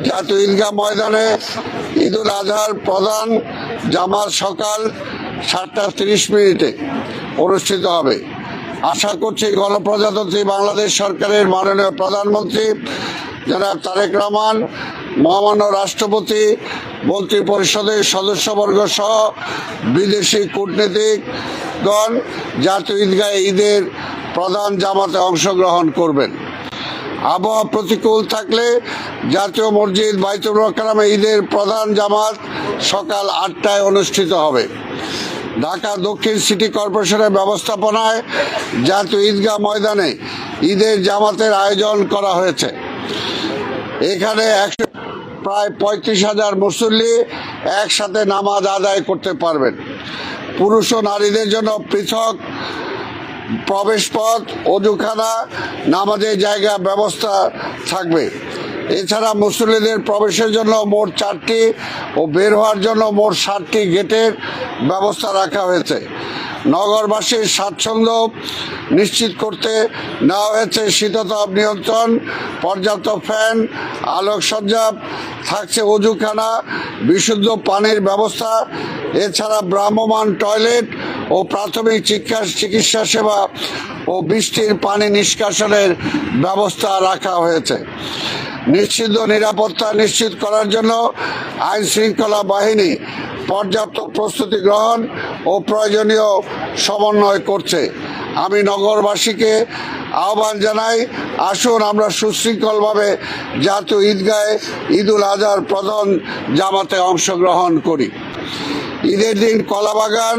জাতীয় ঈদগাহ ময়দানে ঈদুল আজহার প্রধান জামাত সকাল 7:30 অনুষ্ঠিত হবে। আশা করছি গণপ্রজাতন্ত্রী বাংলাদেশ সরকারের মাননীয় প্রধানমন্ত্রী জনাব তারেক রহমান, মহামান্য রাষ্ট্রপতি, মন্ত্রী পরিষদের সদস্যবর্গ সহ বিদেশি কূটনীতিকগণ জাতীয় ঈদগাহে ঈদের প্রধান জামাতে অংশগ্রহণ করবেন। আবহাওয়া প্রতিকূল থাকলে জাতীয় মসজিদ বাইতুল মোকাররমে ঈদের প্রধান জামাত সকাল 8টায় অনুষ্ঠিত হবে। ঢাকা দক্ষিণ সিটি কর্পোরেশনের ব্যবস্থাপনায় জাতীয় ঈদগাহ ময়দানে ঈদের জামাতের আয়োজন করা হয়েছে। এখানে প্রায় 35,000 মুসল্লি একসাথে নামাজ আদায় করতে পারবেন। পুরুষ ও নারীদের জন্য পৃথক প্রবেশপথ, অজুখানা, নামাজের জায়গা ব্যবস্থা থাকবে। এছাড়া মুসল্লিদের প্রবেশের জন্য মোট 4টি ও বের হওয়ার জন্য মোট 7টি গেটের ব্যবস্থা রাখা হয়েছে। নগরবাসীর স্বাচ্ছন্দ্য নিশ্চিত করতে নেওয়া হয়েছে শীততাপ নিয়ন্ত্রণ, পর্যাপ্ত ফ্যান, আলোকসজ্জা, থাকছে অজুখানা, বিশুদ্ধ পানির ব্যবস্থা। এছাড়া ভ্রাম্যমাণ টয়লেট ও প্রাথমিক চিকিৎসা সেবা ও বৃষ্টির পানি নিষ্কাশনের ব্যবস্থা রাখা হয়েছে। নিশ্চিত নিরাপত্তা নিশ্চিত করার জন্য আইন শৃঙ্খলা বাহিনী পর্যাপ্ত প্রস্তুতি গ্রহণ ও প্রয়োজনীয় সমন্বয় করছে। আমি নগরবাসীকে আহ্বান জানাই, আসুন আমরা সুশৃঙ্খলভাবে জাতীয় ঈদগাহে ঈদুল আজহার প্রধান জামাতে অংশগ্রহণ করি। ঈদের দিন কলাবাগান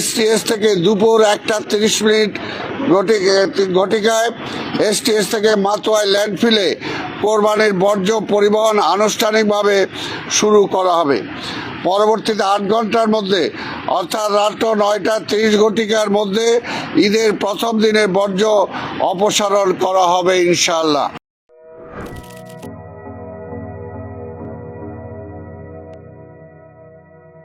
STS থেকে দুপুর 1:30 ঘটিকায় STS থেকে মাতোয়ায় ল্যান্ডফিলে কোরবানির বর্জ্য পরিবহন আনুষ্ঠানিকভাবে শুরু করা হবে। পরবর্তীতে 8 ঘন্টার মধ্যে অর্থাৎ রাত 9:30 মধ্যে ঈদের প্রথম দিনের বর্জ্য অপসারণ করা হবে ইনশাআল্লাহ।